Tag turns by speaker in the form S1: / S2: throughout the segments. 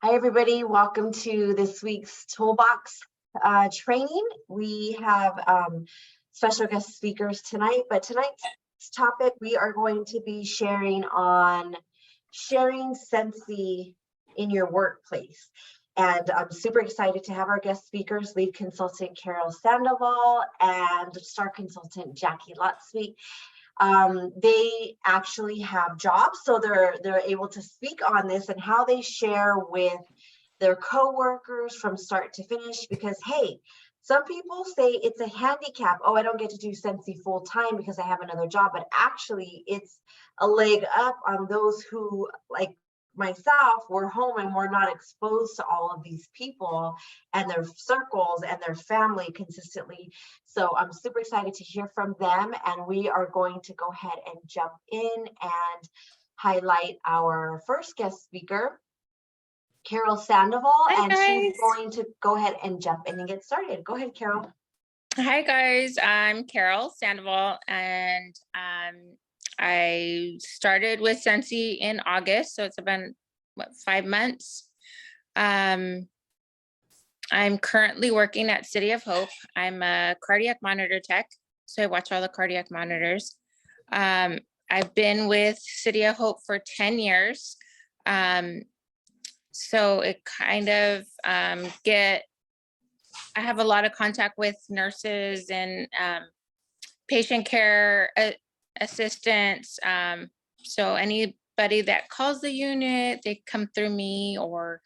S1: Hi, everybody. Welcome to this week's Toolbox training. We have special guest speakers tonight, but tonight's topic we are going to be sharing on sharing Scentsy in your workplace. And I'm super excited to have our guest speakers, lead consultant Carol Sandoval and star consultant Jackie Lutzweek. They actually have jobs, so they're able to speak on this and how they share with their coworkers from start to finish. Because hey, some people say it's a handicap. Oh, I don't get to do Scentsy full time because I have another job. But actually, it's a leg up on those who, like myself, we're home and we're not exposed to all of these people and their circles and their family consistently. So I'm super excited to hear from them, and we are going to go ahead and jump in and highlight our first guest speaker, Carol Sandoval.
S2: Hi,
S1: and
S2: guys.
S1: She's going to go ahead and jump in and get started. Go ahead, Carol.
S2: Hi guys, I'm Carol Sandoval, and I started with Scentsy in August, so it's been 5 months. I'm currently working at City of Hope. I'm a cardiac monitor tech, so I watch all the cardiac monitors. I've been with City of Hope for 10 years. So it kind of I have a lot of contact with nurses and patient care assistants. So anybody that calls the unit, they come through me, or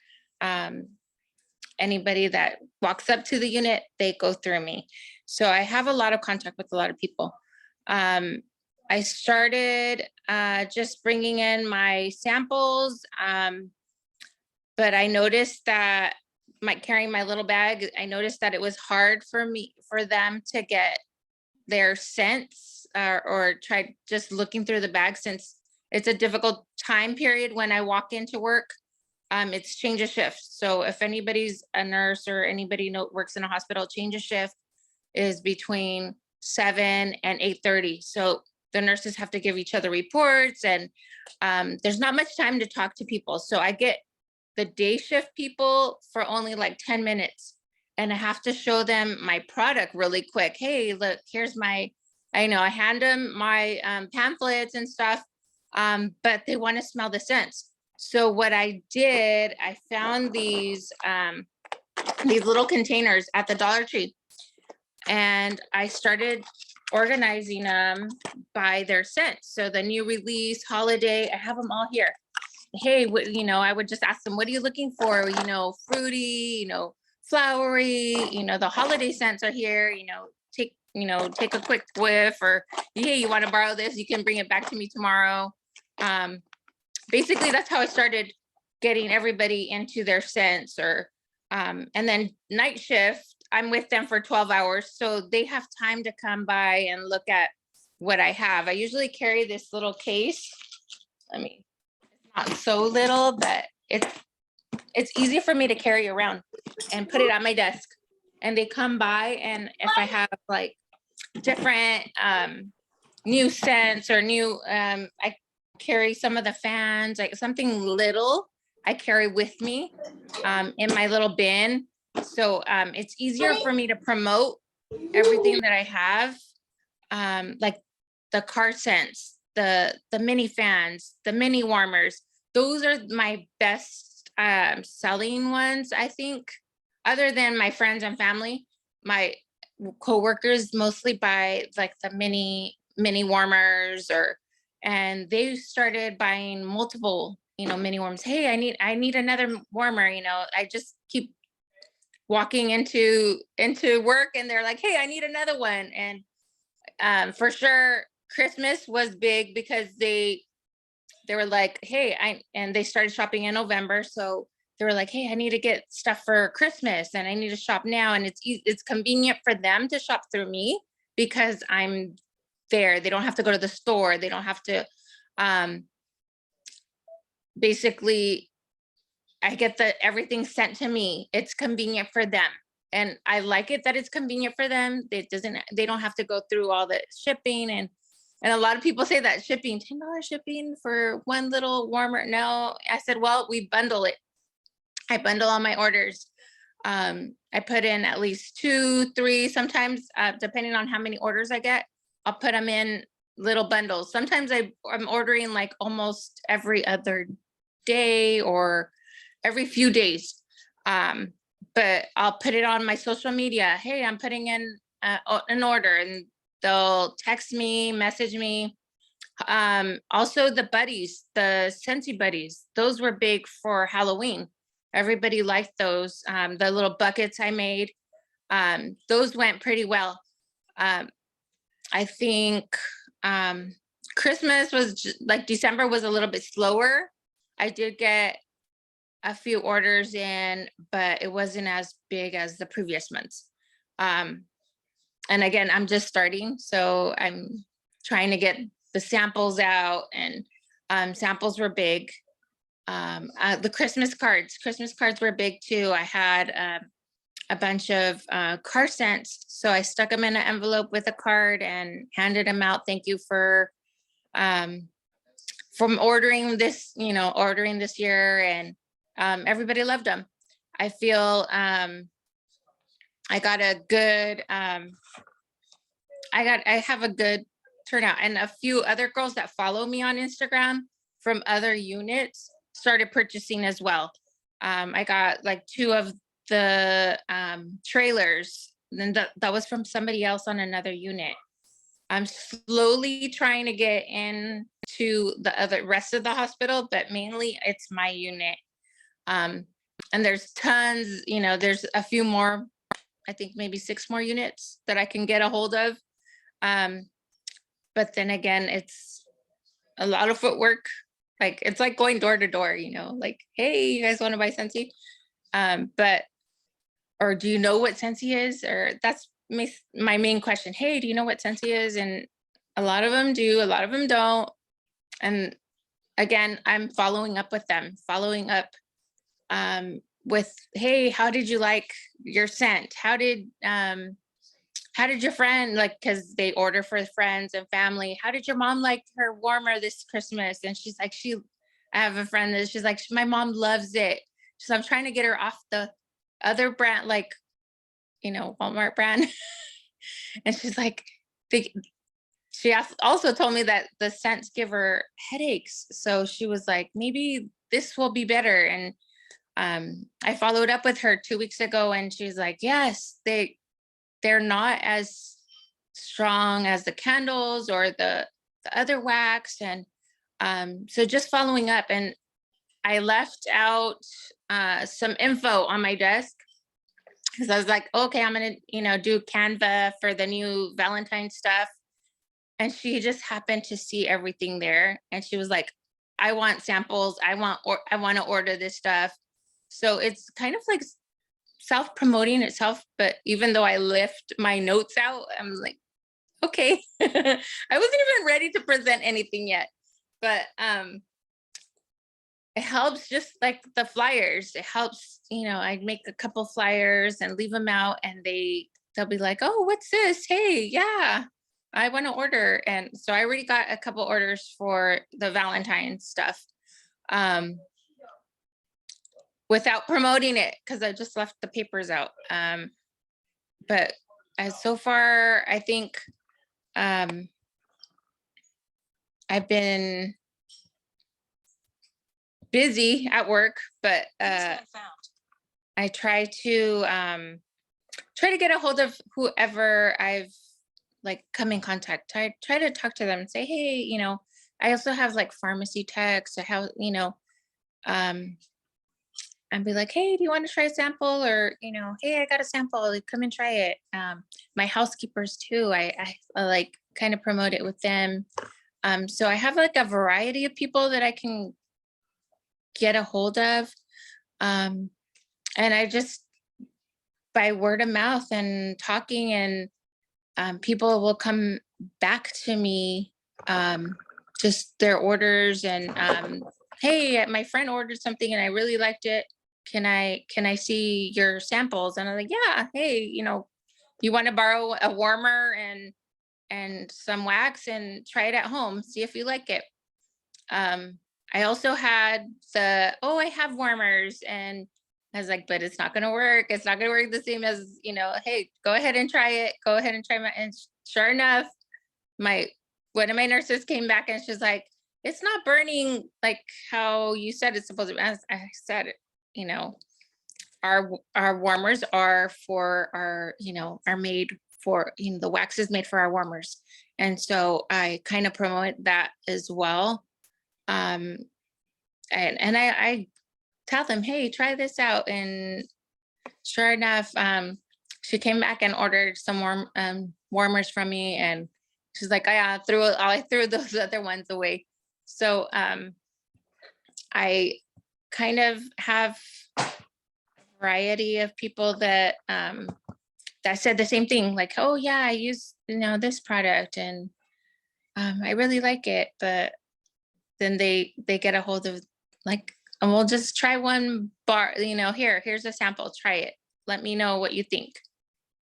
S2: anybody that walks up to the unit, they go through me. So I have a lot of contact with a lot of people. I started just bringing in my samples, but I noticed that carrying my little bag, I noticed that it was hard for them to get their scents, or try just looking through the bag, since it's a difficult time period when I walk into work. It's change of shift. So if anybody's a nurse or anybody works in a hospital, change of shift is between 7 and 8:30. So the nurses have to give each other reports, and there's not much time to talk to people. So I get the day shift people for only like 10 minutes, and I have to show them my product really quick. Hey, look, here's I hand them my pamphlets and stuff, but they want to smell the scents. So what I did, I found these little containers at the Dollar Tree, and I started organizing them by their scents. So the new release, holiday, I have them all here. Hey, I would just ask them, what are you looking for? Fruity, flowery, the holiday scents are here, take a quick whiff, or hey, you want to borrow this? You can bring it back to me tomorrow. Basically, that's how I started getting everybody into their scents. And then night shift, I'm with them for 12 hours. So they have time to come by and look at what I have. I usually carry this little case. Not so little, but it's easy for me to carry around and put it on my desk. And they come by, and if I have like different new scents or new, I carry some of the fans, like something little I carry with me in my little bin. So it's easier for me to promote everything that I have, like the car scents, the mini fans, the mini warmers. Those are my best selling ones, I think. Other than my friends and family, my coworkers mostly buy like the mini warmers, and they started buying multiple, mini warmers. Hey, I need another warmer. I just keep walking into work, and they're like, hey, I need another one. And for sure, Christmas was big because they were like, hey, and they started shopping in November. So they were like, hey, I need to get stuff for Christmas, and I need to shop now. And it's convenient for them to shop through me because I'm there. They don't have to go to the store. They don't have to, basically, I get everything sent to me. It's convenient for them. And I like it that it's convenient for them. They don't have to go through all the shipping, and a lot of people say that shipping, $10 shipping for one little warmer. No, I said, well, we bundle it. I bundle all my orders. I put in at least 2, 3, sometimes, depending on how many orders I get, I'll put them in little bundles. Sometimes I'm ordering like almost every other day or every few days. But I'll put it on my social media. Hey, I'm putting in an order, and they'll text me, message me. Also the buddies, the Scentsy buddies, those were big for Halloween. Everybody liked those. The little buckets I made, those went pretty well. I think Christmas was like December was a little bit slower. I did get a few orders in, but it wasn't as big as the previous months. And again, I'm just starting, so I'm trying to get the samples out, and samples were big. The Christmas cards were big too. I had a bunch of car scents, so I stuck them in an envelope with a card and handed them out. Thank you for from ordering this, ordering this year, and everybody loved them. I feel I got a good I have a good turnout, and a few other girls that follow me on Instagram from other units started purchasing as well. I got like 2 of the trailers, and that was from somebody else on another unit. I'm slowly trying to get into the rest of the hospital, but mainly it's my unit. And there's tons, there's a few more, I think maybe 6 more units that I can get a hold of. But then again, it's a lot of footwork. Like, it's like going door to door, like, hey, you guys want to buy Scentsy? Or do you know what Scentsy is? Or that's my main question. Hey, do you know what Scentsy is? And a lot of them do, a lot of them don't. And again, I'm following up with them, with, hey, how did you like your scent? How did your friend, like, because they order for friends and family, how did your mom like her warmer this Christmas? And she's like, I have a friend that she's like, my mom loves it. So I'm trying to get her off the other brand, like, Walmart brand. And she's like, she also told me that the scents give her headaches. So she was like, maybe this will be better. And I followed up with her 2 weeks ago, and she's like, yes, they're not as strong as the candles or the other wax. And so just following up, and I left out some info on my desk, because I was like, okay, I'm gonna, do Canva for the new Valentine stuff. And she just happened to see everything there, and she was like, I want samples. I want to order this stuff. So it's kind of like self-promoting itself. But even though I lift my notes out, I'm like, okay. I wasn't even ready to present anything yet, but it helps, just like the flyers. It helps, I'd make a couple flyers and leave them out, and they'll be like, oh, what's this? Hey, yeah, I want to order. And so I already got a couple orders for the Valentine stuff, without promoting it, because I just left the papers out. But so far, I think I've been busy at work, but I try to get a hold of whoever I've like come in contact. Try to talk to them and say, hey, I also have like pharmacy techs, or how, and be like, hey, do you want to try a sample? Or, hey, I got a sample, like, come and try it. My housekeepers too, I like kind of promote it with them. So I have like a variety of people that I can get a hold of. And I just, by word of mouth and talking, and people will come back to me, just their orders, and hey, my friend ordered something and I really liked it. Can I see your samples? And I'm like, yeah, hey, you want to borrow a warmer and some wax and try it at home, see if you like it. I also had I have warmers, and I was like, but it's not gonna work. It's not gonna work the same as, hey, go ahead and try it. Go ahead and try and sure enough, one of my nurses came back and she's like, it's not burning like how you said it's supposed to be. As I said, our warmers are for are made for, the wax is made for our warmers. And so I kind of promote that as well. And I tell them, hey, try this out. And sure enough, she came back and ordered some warmers from me, and she's like, I threw those other ones away. So I kind of have a variety of people that said the same thing, like, oh yeah, I use this product and I really like it. But then they get a hold of, like, and we'll just try one bar, here's a sample, try it, let me know what you think.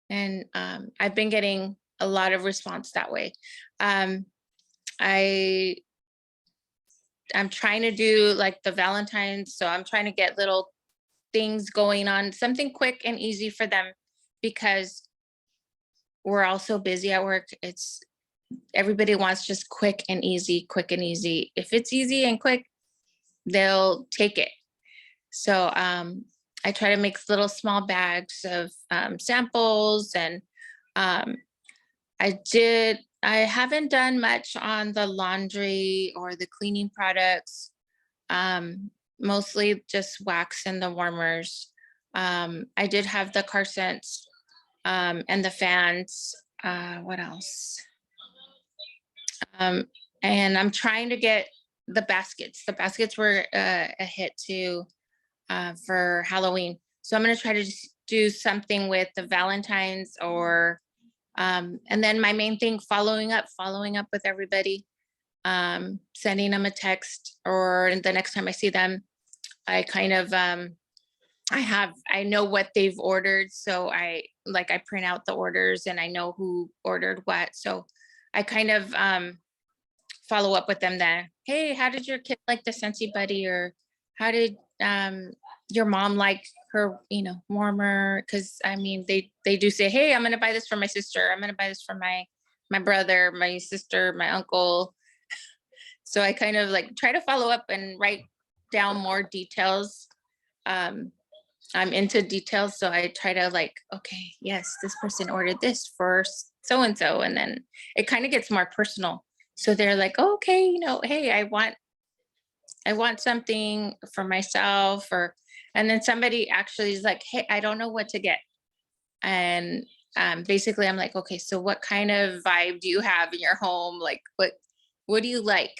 S2: And I've been getting a lot of response that way. I'm trying to do like the Valentine's, so I'm trying to get little things going on, something quick and easy for them, because we're all so busy at work. Everybody wants just quick and easy, quick and easy. If it's easy and quick, they'll take it. So I try to make little small bags of samples, and I haven't done much on the laundry or the cleaning products, mostly just wax and the warmers. I did have the car scents and the fans. What else? And I'm trying to get the baskets. The baskets were a hit too for Halloween. So I'm going to try to just do something with the Valentine's, or and then my main thing, following up with everybody, sending them a text, or the next time I see them, I kind of I know what they've ordered. So I print out the orders and I know who ordered what. So I kind of follow up with them then. Hey, how did your kid like the Scentsy Buddy? Or how did your mom like her, warmer? Because I mean, they do say, hey, I'm gonna buy this for my sister. I'm gonna buy this for my brother, my sister, my uncle. So I kind of try to follow up and write down more details. I'm into details, so I try to okay, yes, this person ordered this for so and so, and then it kind of gets more personal. So they're like, oh, okay, hey, I want something for myself, and then somebody actually is like, hey, I don't know what to get. And basically I'm like, okay, so what kind of vibe do you have in your home? Like, what do you like?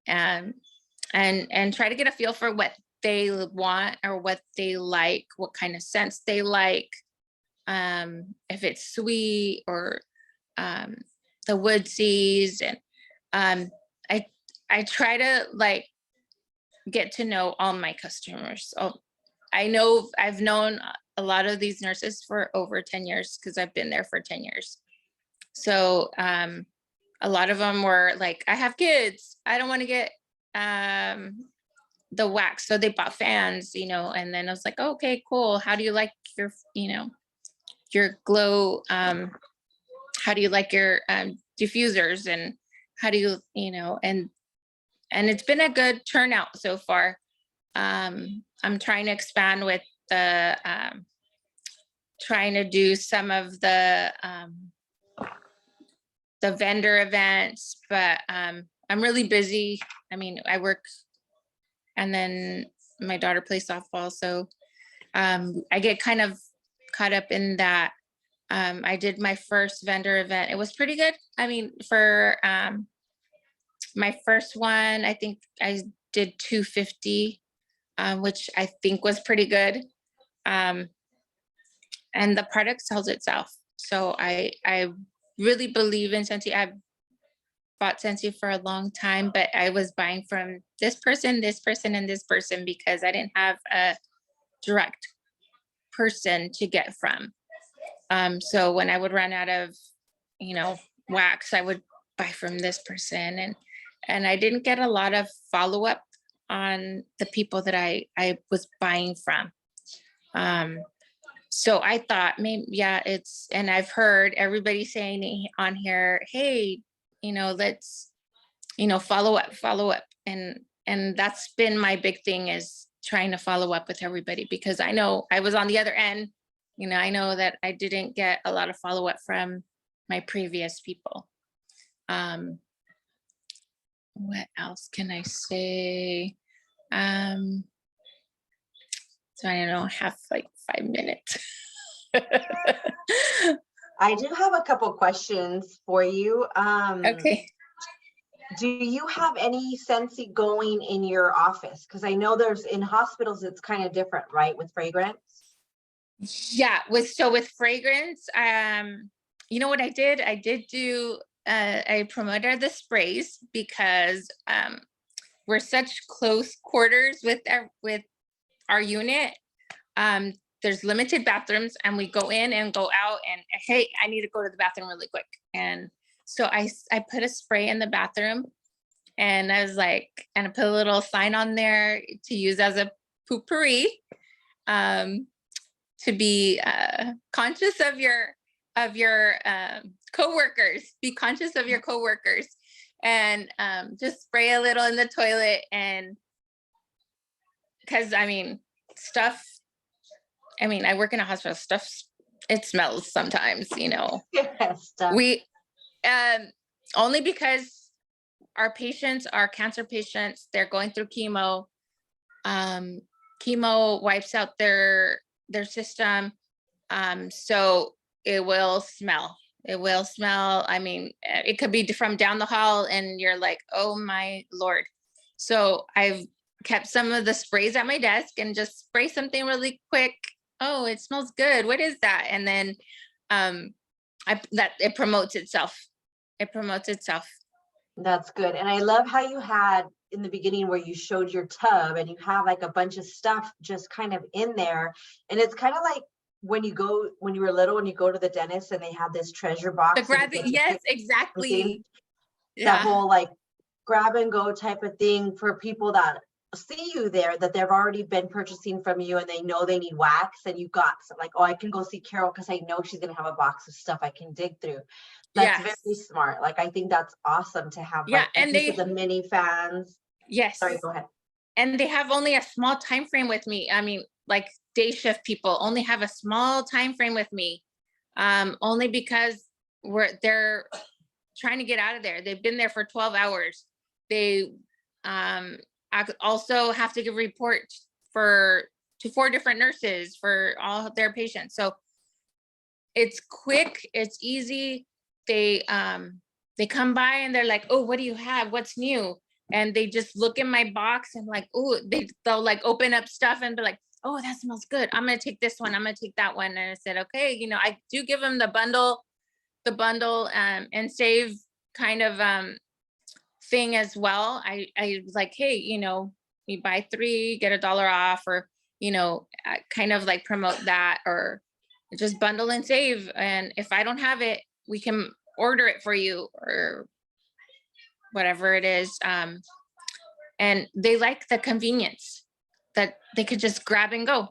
S2: And try to get a feel for what they want or what they like, what kind of scents they like. If it's sweet or the woodsies. And I try to get to know all my customers. So I've known a lot of these nurses for over 10 years, because I've been there for 10 years. So a lot of them were like, I have kids, I don't want to get the wax. So they bought fans, and then I was like, oh, okay, cool. How do you like your, your glow? How do you like your diffusers? And how do you, and it's been a good turnout so far. I'm trying to expand with the, trying to do some of the vendor events, but I'm really busy. I mean, I work, and then my daughter plays softball. So I get kind of caught up in that. I did my first vendor event. It was pretty good. I mean, for my first one, I think I did 250, which I think was pretty good. And the product sells itself. So I really believe in Scentsy. I've bought Scentsy for a long time, but I was buying from this person, and this person, because I didn't have a direct person to get from. So when I would run out of, wax, I would buy from this person, and I didn't get a lot of follow-up on the people that I was buying from. So I thought maybe, yeah, and I've heard everybody saying on here, hey, let's, follow up. And that's been my big thing, is trying to follow up with everybody, because I know I was on the other end. I know that I didn't get a lot of follow up from my previous people. What else can I say? So I don't have like 5 minutes.
S1: I do have a couple questions for you.
S2: Okay.
S1: Do you have any Scentsy going in your office? Because I know there's in hospitals, it's kind of different, right? With fragrance.
S2: Yeah, with fragrance, you know what I did? I did do I promoted the sprays, because we're such close quarters with our unit. There's limited bathrooms, and we go in and go out, and hey, I need to go to the bathroom really quick. And so I put a spray in the bathroom, and I was like, and I put a little sign on there to use as a poopery, to be conscious of your coworkers. Be conscious of your coworkers, and just spray a little in the toilet. And because stuff. I work in a hospital. Stuff, it smells sometimes.
S1: Yes.
S2: We only because our patients are cancer patients. They're going through chemo. Chemo wipes out their system. So it will smell. It could be from down the hall, and you're like, oh my Lord. So I've kept some of the sprays at my desk and just spray something really quick. Oh, it smells good. What is that? And then it promotes itself.
S1: That's good. And I love how you had in the beginning where you showed your tub, and you have like a bunch of stuff just kind of in there. And it's kind of like when you were little, when you go to the dentist and they have this treasure box.
S2: Yes, exactly.
S1: That whole like grab and go type of thing for people that see you there, that they've already been purchasing from you, and they know they need wax, and you got some, like, oh, I can go see Carol because I know she's gonna have a box of stuff I can dig through. That's very smart. Like, I think that's awesome to have.
S2: Yeah,
S1: like,
S2: and
S1: the mini fans.
S2: Yes.
S1: Sorry, go ahead.
S2: And they have only a small time frame with me. Like day shift people only have a small time frame with me, only because they're trying to get out of there. They've been there for 12 hours. They also have to give report to 4 different nurses for all their patients. So it's quick, it's easy. They come by and they're like, oh, what do you have? What's new? And they just look in my box and like, oh, they'll like open up stuff and be like, oh, that smells good. I'm going to take this one. I'm going to take that one. And I said, okay, I do give them the bundle and save kind of thing as well. I was like, hey, you buy 3, get $1 off, or, kind of like promote that, or just bundle and save. And if I don't have it, we can order it for you, or whatever it is. And they like the convenience that they could just grab and go.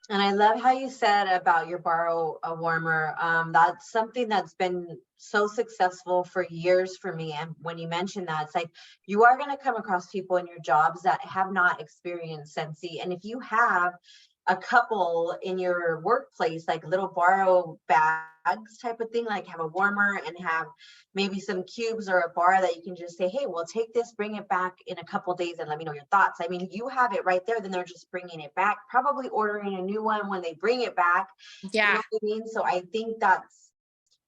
S1: And I love how you said about your borrow a warmer. That's something that's been so successful for years for me. And when you mentioned that, it's like you are going to come across people in your jobs that have not experienced Scentsy. And if you have a couple in your workplace, like little borrow bags type of thing, like have a warmer and have maybe some cubes or a bar that you can just say, hey, well, take this, bring it back in a couple days and let me know your thoughts. You have it right there, then they're just bringing it back, probably ordering a new one when they bring it back.
S2: Yeah.
S1: You know what I mean? So I think that's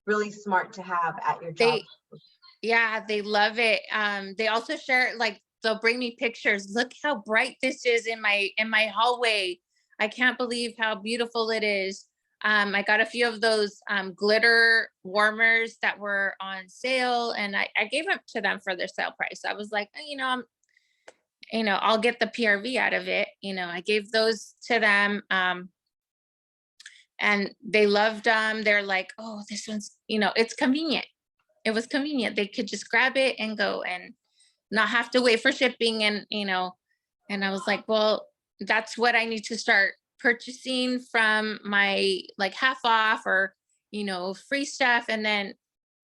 S1: really smart to have at your job.
S2: They love it. They also share, like, they'll bring me pictures. Look how bright this is in my hallway. I can't believe how beautiful it is. I got a few of those glitter warmers that were on sale, and I gave them to them for their sale price. I was like, I'll get the PRV out of it. I gave those to them, and they loved them. They're like, oh, this one's, it's convenient. It was convenient. They could just grab it and go and not have to wait for shipping. And, and I was like, well, that's what I need to start purchasing from my like half off or, free stuff. And then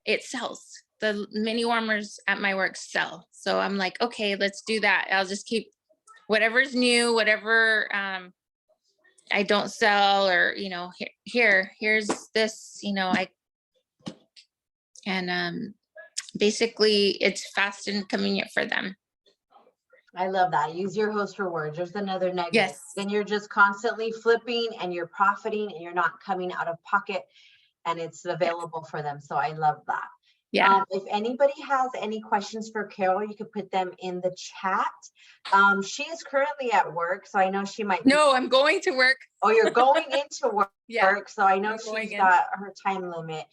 S2: it sells. The mini warmers at my work sell. So I'm like, okay, let's do that. I'll just keep whatever's new, whatever I don't sell, or, here's this, basically it's fast and convenient for them.
S1: I love that. Use your host for words. There's another negative.
S2: Yes.
S1: Then you're just constantly flipping and you're profiting and you're not coming out of pocket, and it's available for them. So I love that.
S2: Yeah.
S1: If anybody has any questions for Carol, you could put them in the chat. She is currently at work, so I know she might.
S2: No, I'm going to work.
S1: Oh, you're going into work.
S2: Yeah.
S1: So I know
S2: I'm
S1: she's got her time limit.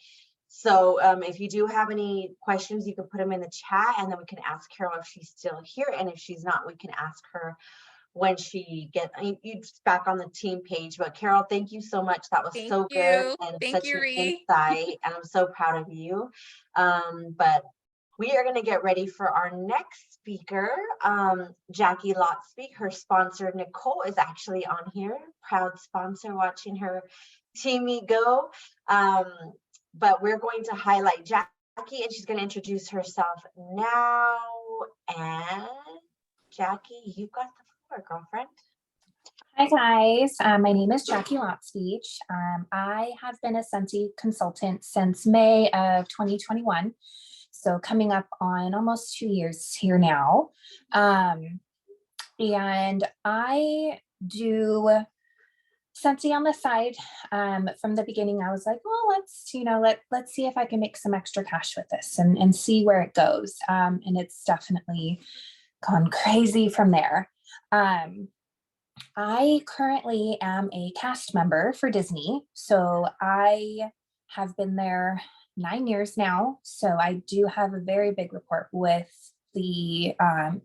S1: So if you do have any questions, you can put them in the chat, and then we can ask Carol if she's still here. And if she's not, we can ask her when she gets back on the team page. But Carol, thank you so much. That was so good and such an insight. And I'm so proud of you. But we are going to get ready for our next speaker. Jackie Lotspeak, her sponsor Nicole is actually on here. Proud sponsor, watching her teamie go. But we're going to highlight Jackie, and she's going to introduce herself now. And Jackie, you've got the floor, girlfriend.
S3: Hi guys, my name is Jackie Lotspeak. I have been a Scentsy consultant since May of 2021. So coming up on almost 2 years here now. And I do Scentsy on the side. From the beginning, I was like, well, let's see if I can make some extra cash with this and see where it goes. And it's definitely gone crazy from there. I currently am a cast member for Disney. So I have been there 9 years now. So I do have a very big rapport with the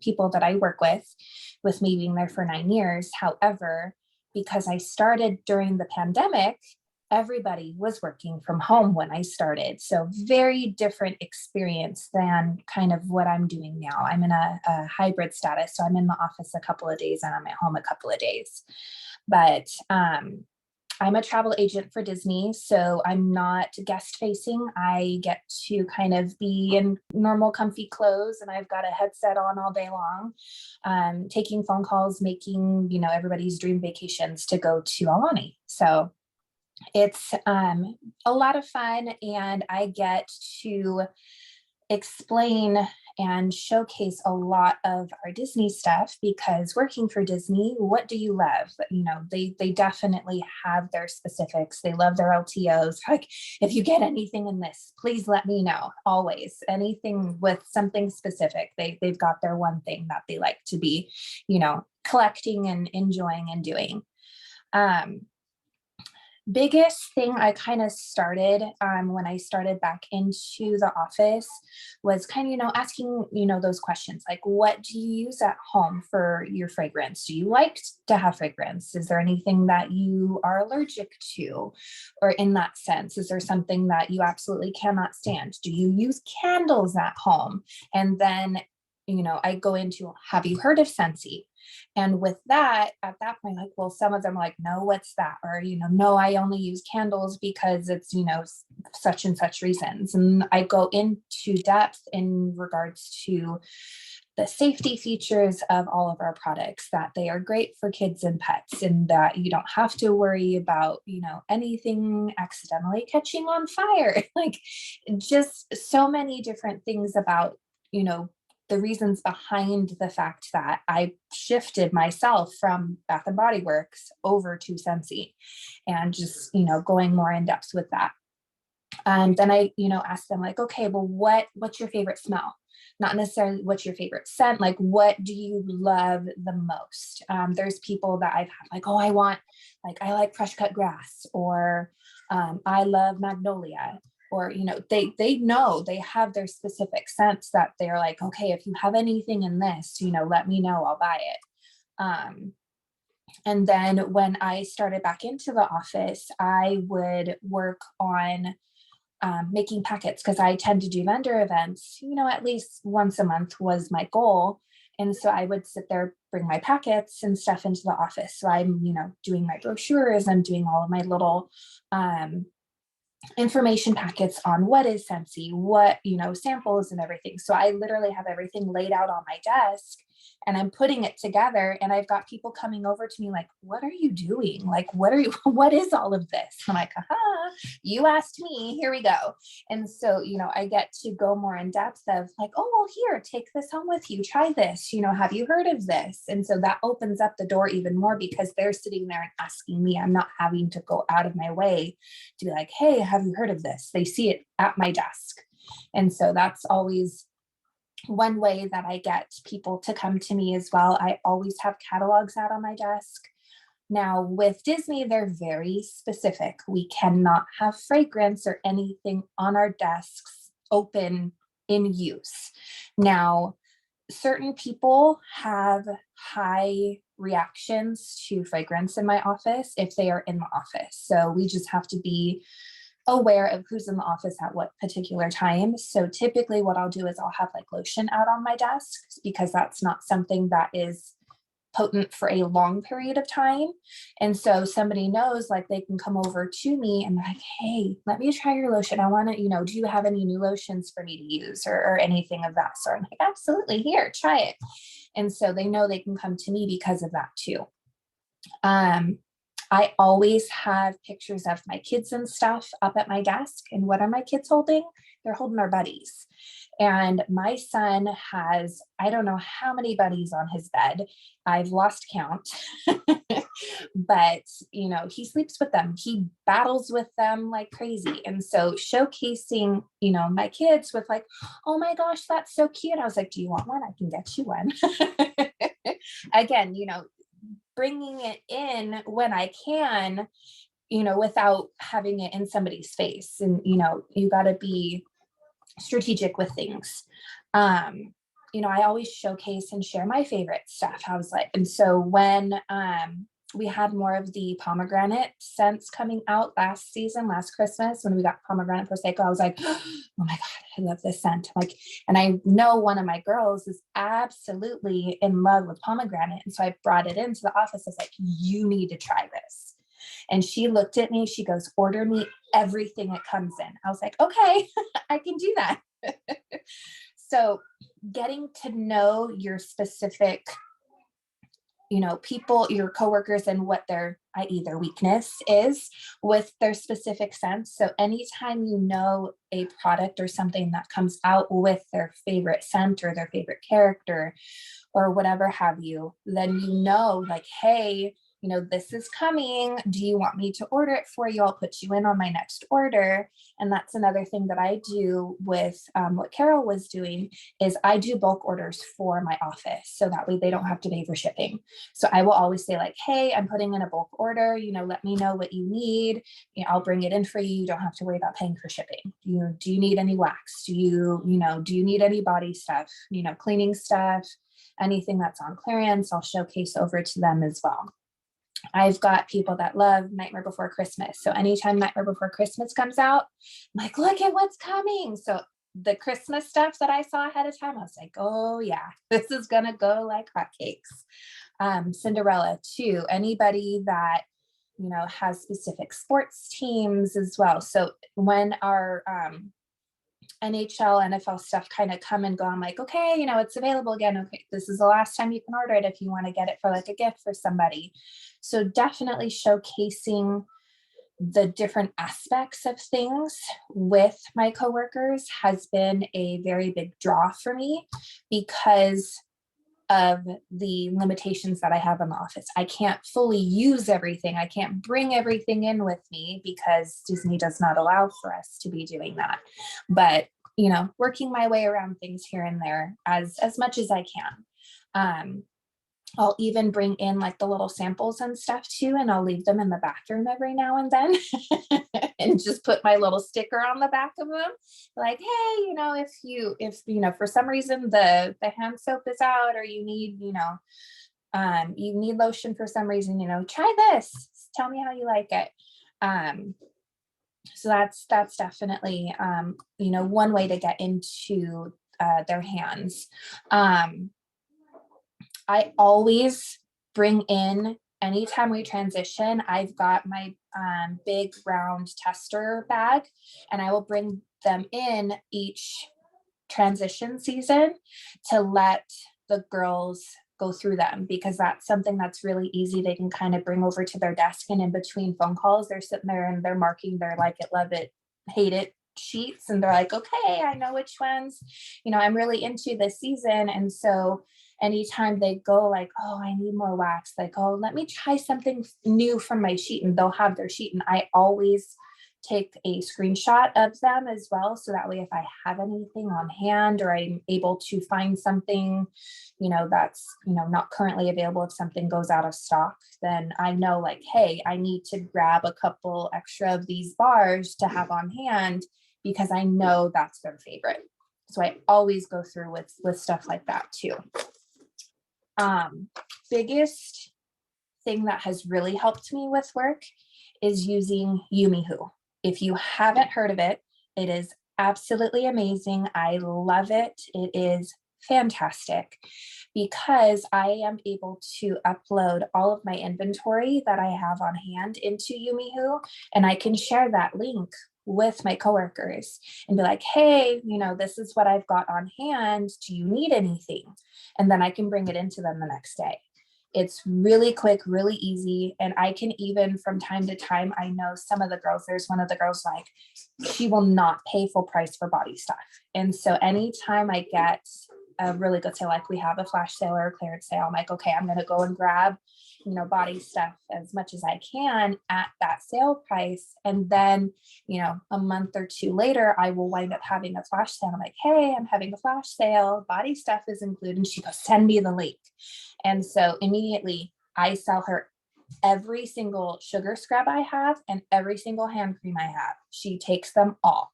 S3: people that I work with me being there for 9 years. However, because I started during the pandemic, everybody was working from home when I started. So very different experience than kind of what I'm doing now. I'm in a hybrid status. So I'm in the office a couple of days and I'm at home a couple of days. But I'm a travel agent for Disney, so I'm not guest facing. I get to kind of be in normal comfy clothes, and I've got a headset on all day long, taking phone calls, making, everybody's dream vacations to go to Alani. So it's a lot of fun, and I get to explain and showcase a lot of our Disney stuff, because working for Disney, what do you love? They definitely have their specifics. They love their LTOs. Like, if you get anything in this, please let me know. Always, anything with something specific. They've got their one thing that they like to be, collecting and enjoying and doing. Biggest thing I kind of started when I started back into the office was kind of, asking, those questions like, what do you use at home for your fragrance? Do you like to have fragrance? Is there anything that you are allergic to? Or in that sense, is there something that you absolutely cannot stand? Do you use candles at home? And then, I go into, have you heard of Scentsy? And with that, at that point, like, well, some of them are like, no, what's that? Or, no, I only use candles because it's, such and such reasons. And I go into depth in regards to the safety features of all of our products, that they are great for kids and pets, and that you don't have to worry about, anything accidentally catching on fire. Like, just so many different things about, the reasons behind the fact that I shifted myself from Bath and Body Works over to Scentsy, and just, going more in depth with that. And then I, asked them like, okay, well, what's your favorite smell? Not necessarily what's your favorite scent, like, what do you love the most? There's people that I've had like, oh, I like fresh cut grass, or I love magnolia. Or, they know, they have their specific scents that they're like, okay, if you have anything in this, let me know, I'll buy it. And then when I started back into the office, I would work on making packets, because I tend to do vendor events, at least once a month was my goal. And so I would sit there bring my packets and stuff into the office. So I'm, doing my brochures, I'm doing all of my little information packets on what is Scentsy, what, samples and everything. So I literally have everything laid out on my desk and I'm putting it together, and I've got people coming over to me like, what are you doing? Like, what is all of this? I'm like, you asked me, here we go. And so, I get to go more in depth of like, oh, well, here, take this home with you, try this, have you heard of this? And so that opens up the door even more because they're sitting there and asking me. I'm not having to go out of my way to be like, hey, have you heard of this? They see it at my desk. And so that's always one way that I get people to come to me as well. I always have catalogs out on my desk. Now with Disney, they're very specific. We cannot have fragrance or anything on our desks open in use. Now, certain people have high reactions to fragrance in my office if they are in the office. So we just have to be aware of who's in the office at what particular time. So typically what I'll do is I'll have like lotion out on my desk because that's not something that is potent for a long period of time. And so somebody knows like they can come over to me and like, hey, let me try your lotion. I want to, do you have any new lotions for me to use or anything of that sort? I'm like, absolutely, here, try it. And so they know they can come to me because of that too. I always have pictures of my kids and stuff up at my desk. And what are my kids holding? They're holding their buddies. And my son has, I don't know how many buddies on his bed. I've lost count, but he sleeps with them. He battles with them like crazy. And so showcasing, my kids with like, oh my gosh, that's so cute. I was like, do you want one? I can get you one. Again, bringing it in when I can, without having it in somebody's face. And, you got to be strategic with things. I always showcase and share my favorite stuff. I was like, and so when we had more of the pomegranate scents coming out last Christmas, when we got pomegranate prosecco, I was like, oh my God, I love this scent. And I know one of my girls is absolutely in love with pomegranate. And so I brought it into the office. I was like, you need to try this. And she looked at me, she goes, order me everything that comes in. I was like, okay, I can do that. So getting to know your specific, people, your coworkers, and what their their weakness is with their specific sense. So anytime a product or something that comes out with their favorite scent or their favorite character or whatever have you, then like, hey, this is coming. Do you want me to order it for you? I'll put you in on my next order. And that's another thing that I do with what Carol was doing is I do bulk orders for my office. So that way they don't have to pay for shipping. So I will always say like, hey, I'm putting in a bulk order, let me know what you need. I'll bring it in for you. You don't have to worry about paying for shipping. Do you need any wax? Do you need any body stuff, cleaning stuff, anything that's on clearance, I'll showcase over to them as well. I've got people that love Nightmare Before Christmas. So anytime Nightmare Before Christmas comes out, I'm like, look at what's coming. So the Christmas stuff that I saw ahead of time, I was like, oh yeah, this is going to go like hotcakes. Cinderella too. Anybody that, has specific sports teams as well. So when our NHL, NFL stuff kind of come and go, I'm like, okay, it's available again. Okay, this is the last time you can order it if you want to get it for like a gift for somebody. So definitely showcasing the different aspects of things with my coworkers has been a very big draw for me because of the limitations that I have in the office. I can't fully use everything. I can't bring everything in with me because Disney does not allow for us to be doing that. But, working my way around things here and there as much as I can. I'll even bring in like the little samples and stuff too, and I'll leave them in the bathroom every now and then and just put my little sticker on the back of them. Like, hey, if for some reason the hand soap is out or you need, you need lotion for some reason, try this, tell me how you like it. So that's definitely, one way to get into their hands. I always bring in, anytime we transition, I've got my big round tester bag, and I will bring them in each transition season to let the girls go through them, because that's something that's really easy. They can kind of bring over to their desk, and in between phone calls, they're sitting there and they're marking their like it, love it, hate it sheets, and they're like, okay, I know which ones, I'm really into this season. And so anytime they go like, oh, I need more wax, like, oh, let me try something new from my sheet, and they'll have their sheet, and I always take a screenshot of them as well, so that way if I have anything on hand, or I'm able to find something that's not currently available, if something goes out of stock, then I know like, hey, I need to grab a couple extra of these bars to have on hand, because I know that's their favorite. So I always go through with stuff like that too. Biggest thing that has really helped me with work is using Yumihu. If you haven't heard of it, it is absolutely amazing. I love it. It is fantastic, because I am able to upload all of my inventory that I have on hand into Yumihu, and I can share that link with my coworkers and be like, hey, this is what I've got on hand. Do you need anything? And then I can bring it into them the next day. It's really quick, really easy. And I can even, from time to time, I know some of the girls, there's one of the girls like, she will not pay full price for body stuff. And so anytime I get a really good sale, like we have a flash sale or a clearance sale, I'm like, okay, I'm going to go and grab, body stuff as much as I can at that sale price. And then, a month or two later, I will wind up having a flash sale. I'm like, hey, I'm having a flash sale. Body stuff is included. And she goes, send me the link. And so immediately I sell her every single sugar scrub I have and every single hand cream I have. She takes them all.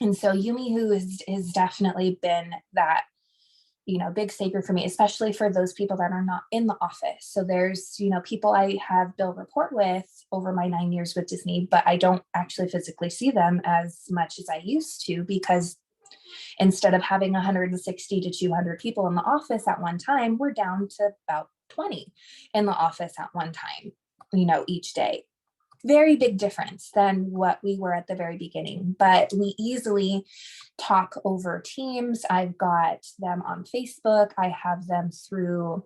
S3: And so Yumihu has definitely been that, big savior for me, especially for those people that are not in the office. So there's, people I have bill report with over my 9 years with Disney, but I don't actually physically see them as much as I used to, because instead of having 160 to 200 people in the office at one time, we're down to about 20 in the office at one time, each day. Very big difference than what we were at the very beginning, but we easily talk over Teams. I've got them on Facebook. I have them through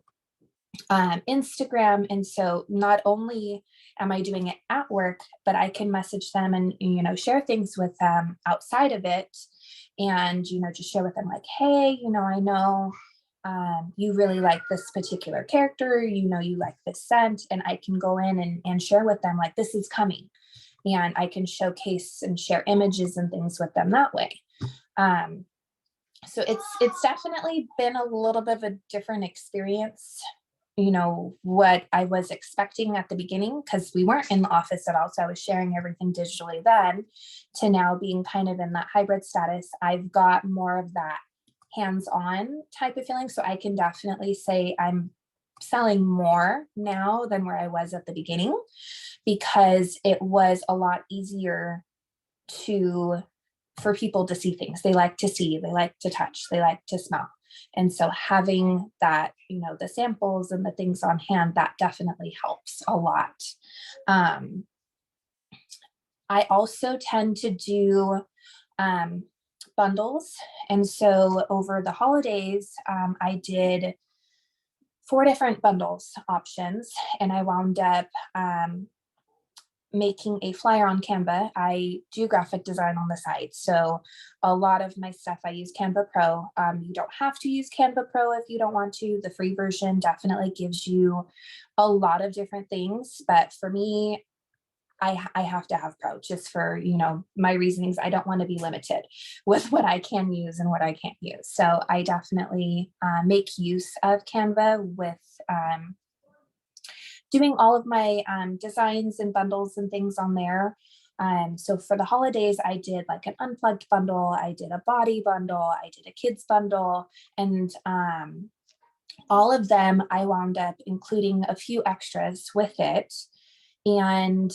S3: Instagram. And so not only am I doing it at work, but I can message them and, share things with them outside of it. And, just share with them like, hey, I know you really like this particular character, you like this scent, and I can go in and share with them like, this is coming. And I can showcase and share images and things with them that way. So it's definitely been a little bit of a different experience, what I was expecting at the beginning, because we weren't in the office at all. So I was sharing everything digitally then, to now being kind of in that hybrid status. I've got more of that hands-on type of feeling. So I can definitely say I'm selling more now than where I was at the beginning, because it was a lot easier for people to see things. They like to see, they like to touch, they like to smell. And so having that, the samples and the things on hand, that definitely helps a lot. I also tend to do bundles. And so over the holidays, I did 4 different bundles options, and I wound up making a flyer on Canva. I do graphic design on the side. So a lot of my stuff, I use Canva Pro. You don't have to use Canva Pro if you don't want to. The free version definitely gives you a lot of different things. But for me, I have to have Pro, just for, my reasonings. I don't want to be limited with what I can use and what I can't use. So I definitely make use of Canva with doing all of my designs and bundles and things on there. So for the holidays, I did like an unplugged bundle, I did a body bundle, I did a kids bundle, and all of them I wound up including a few extras with it. And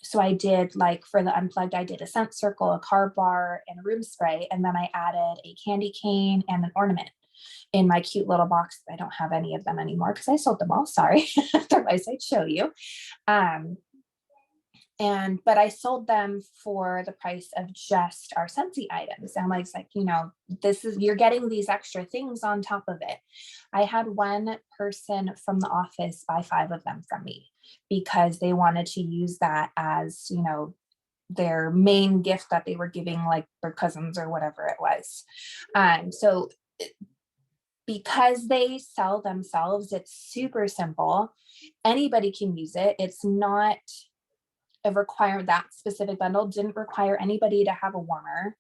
S3: so I did, like for the unplugged, I did a scent circle, a car bar, and a room spray, and then I added a candy cane and an ornament. in my cute little box. I don't have any of them anymore because I sold them all. Sorry. Otherwise I'd show you. But I sold them for the price of just our Scentsy items. And I'm like, you know, you're getting these extra things on top of it. I had one person from the office buy 5 of them from me because they wanted to use that as, you know, their main gift that they were giving like their cousins or whatever it was. So because they sell themselves, it's super simple. Anybody can use it. It's not a requirement. That specific bundle didn't require anybody to have a warmer.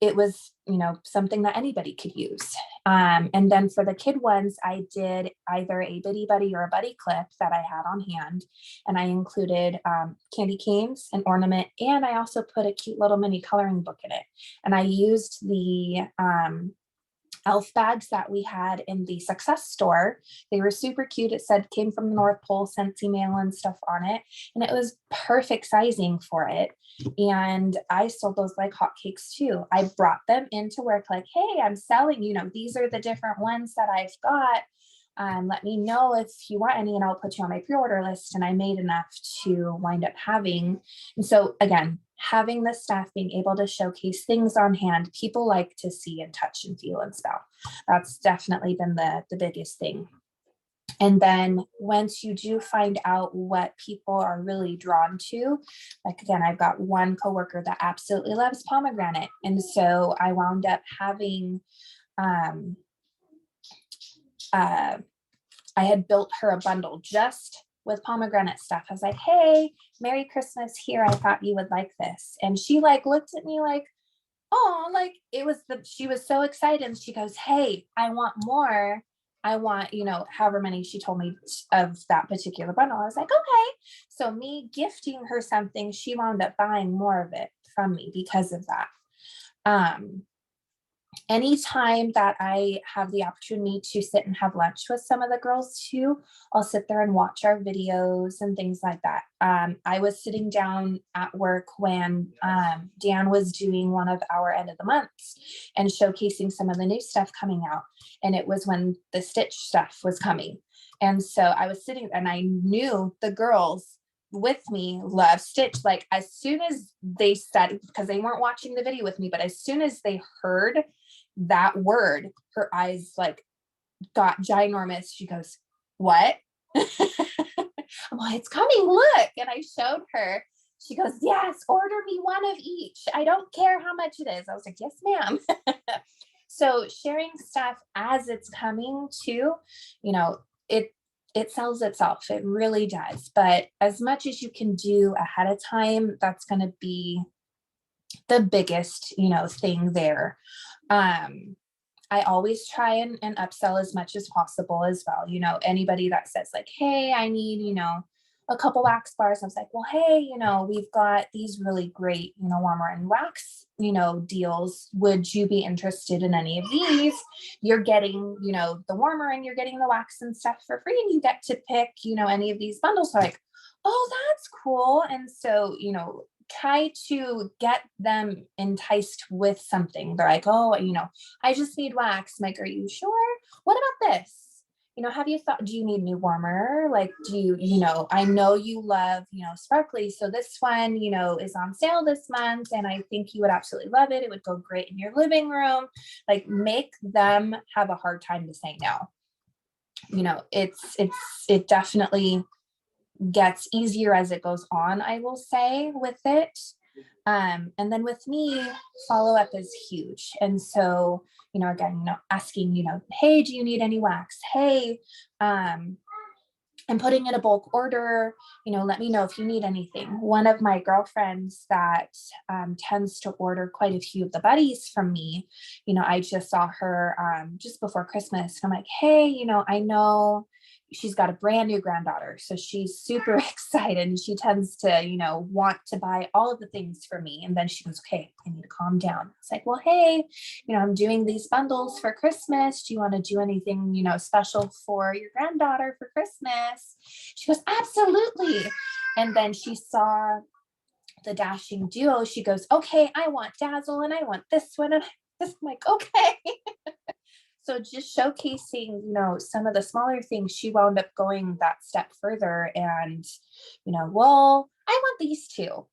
S3: It was, you know, something that anybody could use. And then for the kid ones, I did either a Bitty Buddy or a Buddy Clip that I had on hand. And I included candy canes, an ornament, and I also put a cute little mini coloring book in it. And I used the elf bags that we had in the Success store. They were super cute. It said came from the North Pole, Scentsy mail and stuff on it. And it was perfect sizing for it. And I sold those like hotcakes too. I brought them into work like, hey, I'm selling, you know, these are the different ones that I've got. Let me know if you want any and I'll put you on my pre-order list. And I made enough to wind up having. And so again, having the staff being able to showcase things on hand, people like to see and touch and feel and smell. That's definitely been the biggest thing. And then once you do find out what people are really drawn to, like again, I've got one coworker that absolutely loves pomegranate. And so I wound up having, I had built her a bundle just with pomegranate stuff. I was like, hey, Merry Christmas here. I thought you would like this. And she like looked at me like, oh, like she was so excited. And she goes, hey, I want more. I want, you know, however many she told me of that particular bundle. I was like, okay. So me gifting her something, she wound up buying more of it from me because of that. Anytime that I have the opportunity to sit and have lunch with some of the girls too, I'll sit there and watch our videos and things like that. I was sitting down at work when Dan was doing one of our end of the months and showcasing some of the new stuff coming out. And it was when the Stitch stuff was coming. And so I was sitting and I knew the girls with me love Stitch. Like as soon as they said, because they weren't watching the video with me, but as soon as they heard that word, her eyes like got ginormous. She goes, what? I'm like, it's coming, look. And I showed her. She goes, yes, order me one of each. I don't care how much it is. I was like, yes, ma'am. So sharing stuff as it's coming too, you know, it sells itself. It really does. But as much as you can do ahead of time, that's going to be the biggest, you know, thing there. I always try and upsell as much as possible as well. You know, anybody that says like, hey, I need, you know, a couple wax bars. I was like, well, hey, you know, we've got these really great, you know, warmer and wax, you know, deals. Would you be interested in any of these? You're getting, you know, the warmer and you're getting the wax and stuff for free. And you get to pick, you know, any of these bundles. So like, oh, that's cool. And so, you know, try to get them enticed with something. They're like, oh, you know, I just need wax. I'm like, are you sure? What about this? You know, have you thought, do you need new warmer? Like, do you, you know, I know you love, you know, sparkly. So this one, you know, is on sale this month. And I think you would absolutely love it. It would go great in your living room. Like make them have a hard time to say no. You know, it definitely gets easier as it goes on, I will say, with it. And then with me, follow-up is huge. And so, you know, again, you know, asking, you know, hey, do you need any wax? Hey, I'm putting in a bulk order, you know, let me know if you need anything. One of my girlfriends that tends to order quite a few of the buddies from me, you know, I just saw her just before Christmas. And I'm like, hey, you know, I know she's got a brand new granddaughter. So she's super excited and she tends to, you know, want to buy all of the things for me. And then she goes, okay, I need to calm down. It's like, well, hey, you know, I'm doing these bundles for Christmas. Do you want to do anything, you know, special for your granddaughter for Christmas? She goes, absolutely. And then she saw the Dashing Duo. She goes, okay, I want Dazzle and I want this one. And I'm like, okay. So just showcasing, some of the smaller things, she wound up going that step further and, well, I want these too.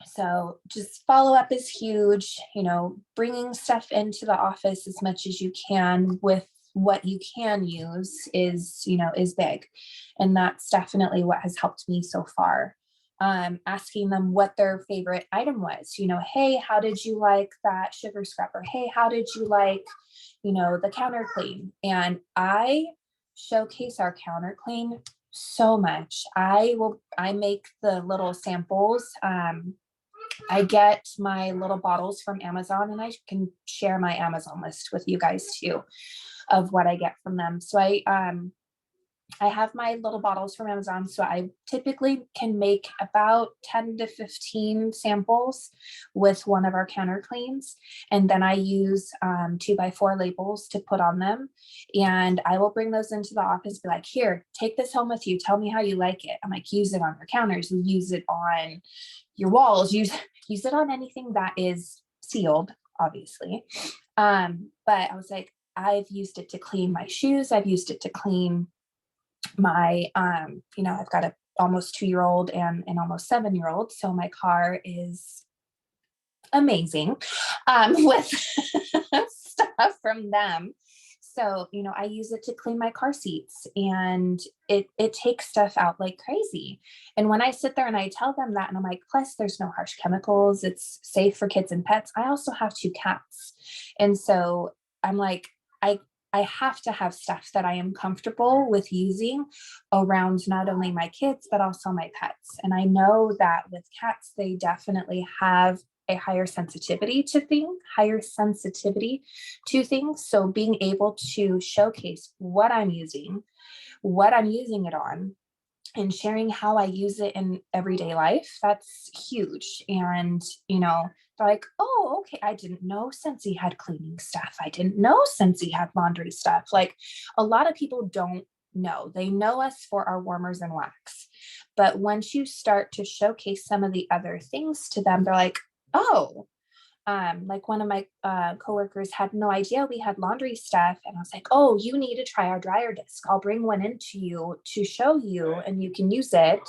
S3: So just follow up is huge, bringing stuff into the office as much as you can with what you can use is big. And that's definitely what has helped me so far. Asking them what their favorite item was, hey, how did you like that sugar scrubber? Hey, how did you like, the counter clean? And I showcase our counter clean so much. I make the little samples. I get my little bottles from Amazon, and I can share my Amazon list with you guys too of what I get from them. So I have my little bottles from Amazon. So I typically can make about 10 to 15 samples with one of our counter cleans. And then I use 2x4 labels to put on them. And I will bring those into the office, be like, here, take this home with you. Tell me how you like it. I'm like, use it on your counters, use it on your walls, use it on anything that is sealed, obviously. But I was like, I've used it to clean my shoes. I've used it to clean my, I've got a almost 2-year-old and an almost 7-year-old. So my car is amazing with stuff from them. So, I use it to clean my car seats, and it takes stuff out like crazy. And when I sit there and I tell them that, and I'm like, plus there's no harsh chemicals, it's safe for kids and pets. I also have 2 cats. And so I'm like, I have to have stuff that I am comfortable with using around not only my kids, but also my pets. And I know that with cats, they definitely have a higher sensitivity to things. So being able to showcase what I'm using it on, and sharing how I use it in everyday life, that's huge. And, they're like, oh, okay, I didn't know Scentsy had cleaning stuff. I didn't know Scentsy had laundry stuff. Like, a lot of people don't know. They know us for our warmers and wax. But once you start to showcase some of the other things to them, they're like, oh, like one of my coworkers had no idea we had laundry stuff. And I was like, oh, you need to try our dryer disc. I'll bring one into you to show you, and you can use it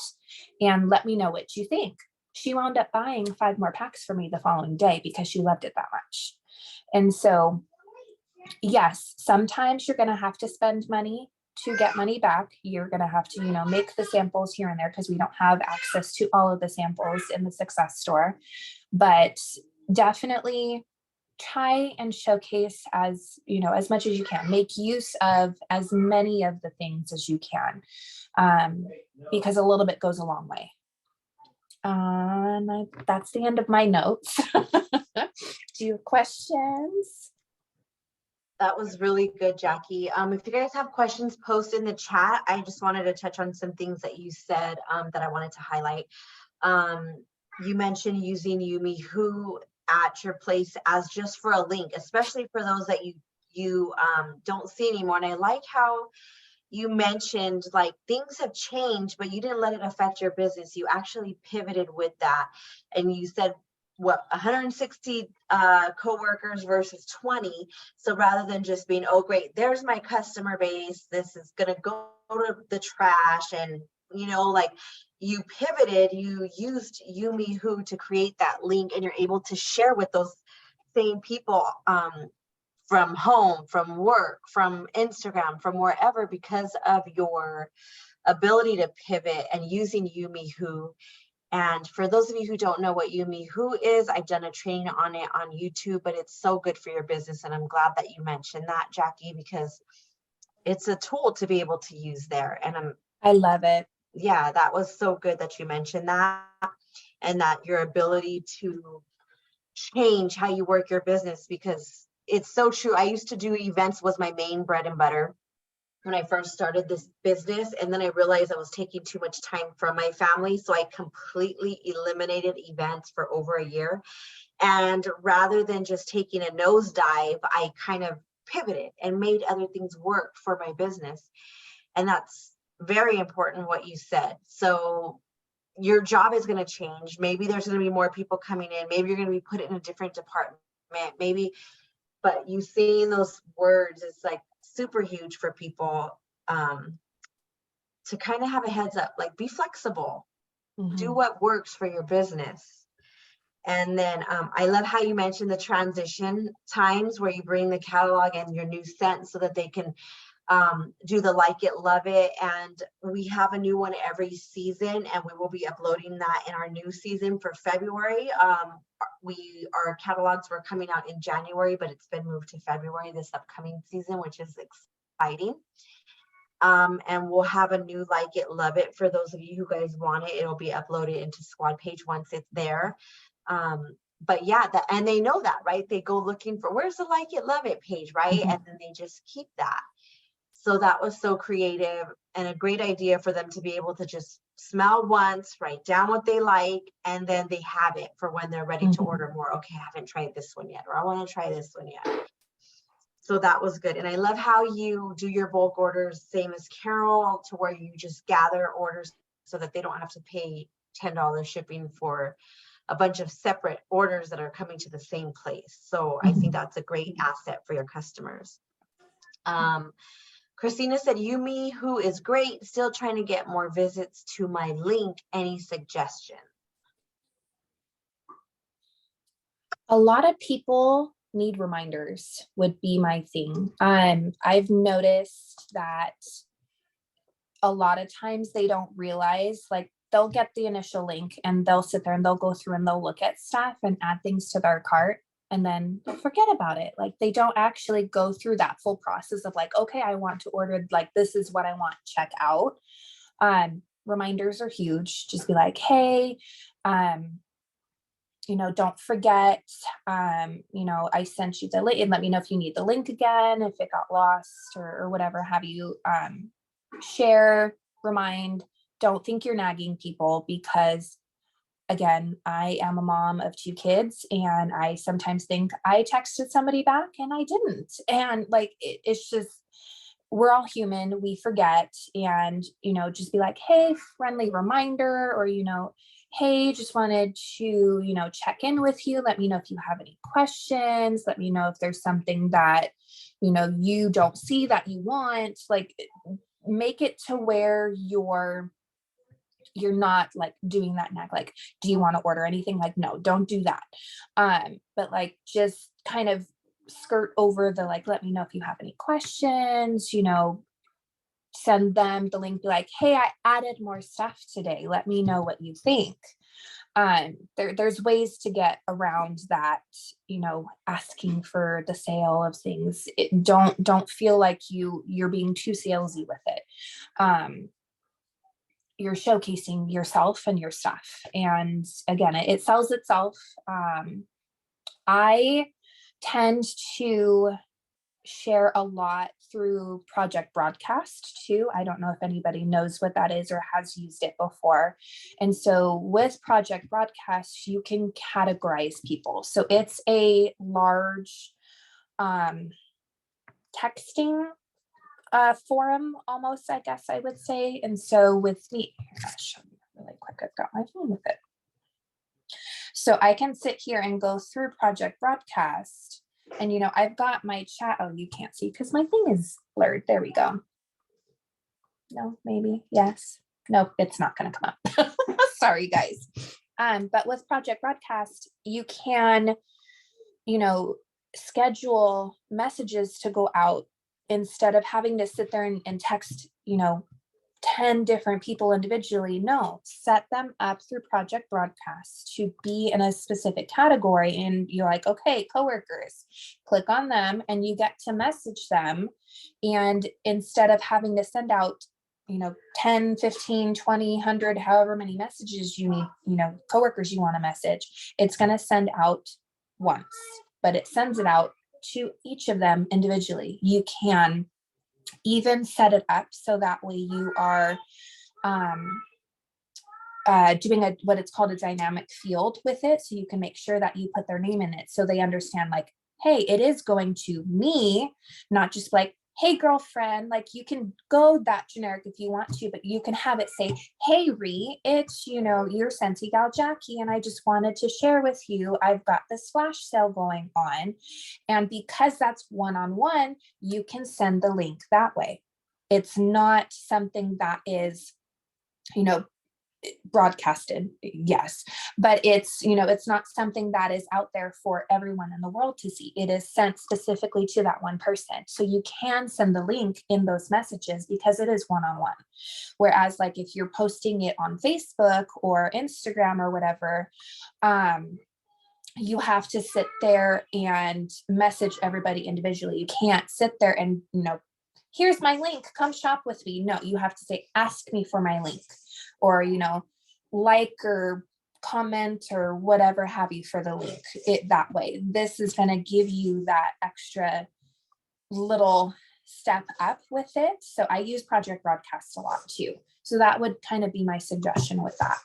S3: and let me know what you think. She wound up buying 5 more packs for me the following day because she loved it that much. And so, yes, sometimes you're going to have to spend money to get money back. You're going to have to, make the samples here and there because we don't have access to all of the samples in the Success store. But definitely try and showcase as much as you can. Make use of as many of the things as you can, because a little bit goes a long way. That's the end of my notes. Do you have questions?
S1: That was really good, Jackie. If you guys have questions, post in the chat. I just wanted to touch on some things that you said that I wanted to highlight. You mentioned using Yumi Who at your place as just for a link, especially for those that you don't see anymore. And I like how you mentioned like things have changed, but you didn't let it affect your business. You actually pivoted with that. And you said, what, 160 coworkers versus 20. So rather than just being, oh, great, there's my customer base, this is going to go to the trash. And, like you pivoted, you used Yumi Who to create that link, and you're able to share with those same people from home, from work, from Instagram, from wherever, because of your ability to pivot and using Yumi Who. And for those of you who don't know what Yumi Who is, I've done a training on it on YouTube, but it's so good for your business. And I'm glad that you mentioned that, Jackie, because it's a tool to be able to use there. And
S3: I love it.
S1: Yeah, that was so good that you mentioned that, and that your ability to change how you work your business, because it's so true. I used to do events, was my main bread and butter when I first started this business. And then I realized I was taking too much time from my family. So I completely eliminated events for over a year. And rather than just taking a nosedive, I kind of pivoted and made other things work for my business. And that's very important what you said. So your job is going to change. Maybe there's going to be more people coming in. Maybe you're going to be put in a different department. Maybe but you saying those words is like super huge for people, to kind of have a heads up, like be flexible, do what works for your business. And then I love how you mentioned the transition times where you bring the catalog and your new scent so that they can do the like it, love it. And we have a new one every season, and we will be uploading that in our new season for February. Our catalogs were coming out in January, but it's been moved to February this upcoming season, which is exciting. And we'll have a new like it, love it for those of you who guys want it. It'll be uploaded into Squad page once it's there. But yeah, and they know that, right? They go looking for, where's the like it, love it page, right? And then they just keep that. So that was so creative and a great idea for them to be able to just smell once, write down what they like, and then they have it for when they're ready to order more. Okay, I haven't tried this one yet, or I want to try this one yet. So that was good. And I love how you do your bulk orders, same as Carol, to where you just gather orders so that they don't have to pay $10 shipping for a bunch of separate orders that are coming to the same place. So I think that's a great asset for your customers. Christina said, Yumi, who is great, still trying to get more visits to my link. Any suggestion?
S3: A lot of people need reminders would be my thing. I've noticed that a lot of times they don't realize, like, they'll get the initial link and they'll sit there and they'll go through and they'll look at stuff and add things to their cart, and then they'll forget about it. Like, they don't actually go through that full process of like, okay, I want to order, like, this is what I want, check out. Reminders are huge. Just be like, hey, don't forget, I sent you the link, and let me know if you need the link again, if it got lost or whatever have you. Share, remind. Don't think you're nagging people, because again, I am a mom of 2 kids, and I sometimes think I texted somebody back and I didn't. And like, it's just, we're all human, we forget. And, just be like, hey, friendly reminder, or, hey, just wanted to, check in with you. Let me know if you have any questions. Let me know if there's something that, you don't see that you want. Like, make it to where you're not like doing that nag, like, do you want to order anything? Like, no, don't do that. But like, just kind of skirt over the, like, let me know if you have any questions, send them the link, be like, hey, I added more stuff today. Let me know what you think. There's ways to get around that, asking for the sale of things. Don't feel like you're being too salesy with it. You're showcasing yourself and your stuff. And again, it sells itself. I tend to share a lot through Project Broadcast too. I don't know if anybody knows what that is or has used it before. And so with Project Broadcast, you can categorize people. So it's a large texting forum almost, I guess I would say. And so with me, I'll show you really quick. I've got my phone with it. So I can sit here and go through Project Broadcast, and I've got my chat. Oh, you can't see because my thing is blurred. There we go. No, maybe, yes. Nope, it's not gonna come up. Sorry, guys. But with Project Broadcast, you can, schedule messages to go out instead of having to sit there and text, 10 different people individually. No, set them up through Project Broadcast to be in a specific category. And you're like, okay, coworkers, click on them and you get to message them. And instead of having to send out, 10, 15, 20, 100, however many messages you need, coworkers you want to message, it's going to send out once, but it sends it out to each of them individually. You can even set it up so that way you are doing what it's called a dynamic field with it. So you can make sure that you put their name in it so they understand, like, hey, it is going to me, not just like, hey girlfriend, like you can go that generic if you want to, but you can have it say, hey Ree, it's, you know, your Scentsy gal Jackie, and I just wanted to share with you, I've got this flash sale going on. And because that's one-on-one, you can send the link that way. It's not something that is, you know, broadcasted, yes, but it's, you know, it's not something that is out there for everyone in the world to see. It is sent specifically to that one person. So you can send the link in those messages because it is one-on-one. Whereas like if you're posting it on Facebook or Instagram or whatever, you have to sit there and message everybody individually. You can't sit there and, you know, here's my link, come shop with me. No, you have to say, ask me for my link, or, you know, like or comment or whatever have you for the link. It that way. This is going to give you that extra little step up with it. So I use Project Broadcast a lot too. So that would kind of be my suggestion with that.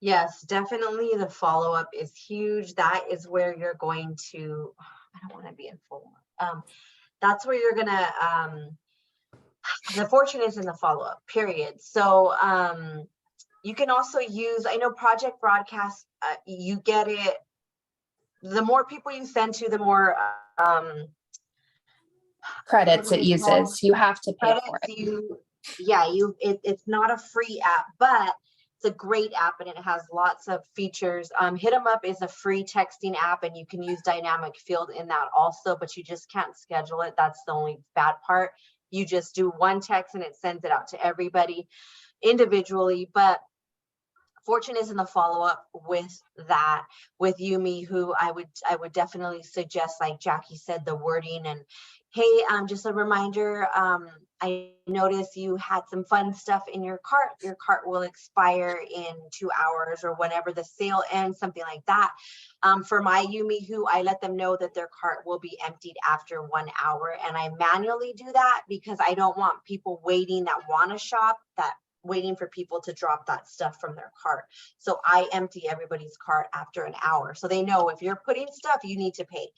S1: Yes, definitely the follow-up is huge. That is where you're going to, I don't want to be in full. That's where you're gonna, the fortune is in the follow-up, period. So you can also use, I know Project Broadcast, you get it, the more people you send to, the more
S3: Credits it uses. You have to pay for it.
S1: It's not a free app, but it's a great app and it has lots of features. Hit 'em Up is a free texting app and you can use dynamic field in that also, but you just can't schedule it. That's the only bad part. You just do one text and it sends it out to everybody individually. But fortune is in the follow-up with that, with Yumi, who I would definitely suggest, like Jackie said, the wording and, hey, just a reminder, I noticed you had some fun stuff in your cart. Your cart will expire in 2 hours or whenever the sale ends, something like that. For my Yumi, who I let them know that their cart will be emptied after 1 hour. And I manually do that because I don't want people waiting that want to shop, that waiting for people to drop that stuff from their cart. So I empty everybody's cart after an hour. So they know if you're putting stuff, you need to pay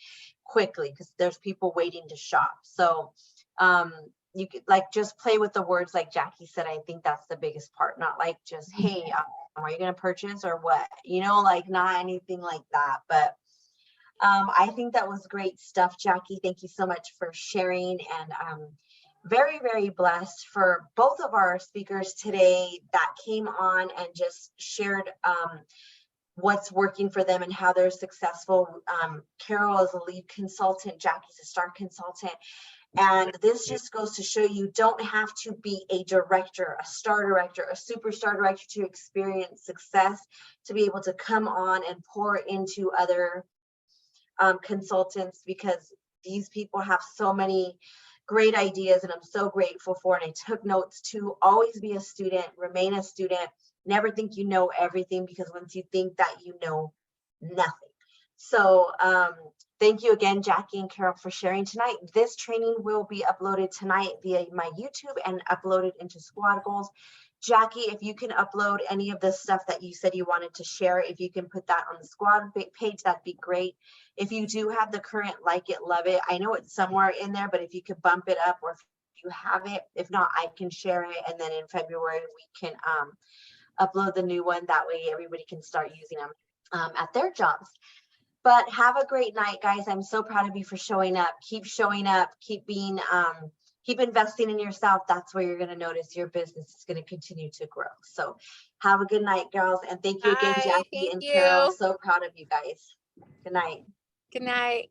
S1: quickly because there's people waiting to shop. So you could like just play with the words like Jackie said. I think that's the biggest part, not like just, hey, are you going to purchase or what? You know, like not anything like that. But I think that was great stuff, Jackie. Thank you so much for sharing, and very, very blessed for both of our speakers today that came on and just shared what's working for them and how they're successful. Carol is a lead consultant, Jackie's a star consultant. And this just goes to show you don't have to be a director, a star director, a superstar director to experience success, to be able to come on and pour into other consultants, because these people have so many great ideas and I'm so grateful for it. And I took notes to always be a student, remain a student, never think you know everything, because once you think that you know nothing. So thank you again, Jackie and Carol, for sharing tonight. This training will be uploaded tonight via my YouTube and uploaded into Squad Goals. Jackie, if you can upload any of the stuff that you said you wanted to share, if you can put that on the Squad page, that'd be great. If you do have the current Like It, Love It, I know it's somewhere in there, but if you could bump it up, or if you have it, if not, I can share it. And then in February, we can upload the new one. That way everybody can start using them at their jobs. But have a great night, guys. I'm so proud of you for showing up. Keep showing up. Keep being, keep investing in yourself. That's where you're going to notice your business is going to continue to grow. So have a good night, girls. And thank you again, Jackie and Carol. So proud of you guys. Good night.
S2: Good night.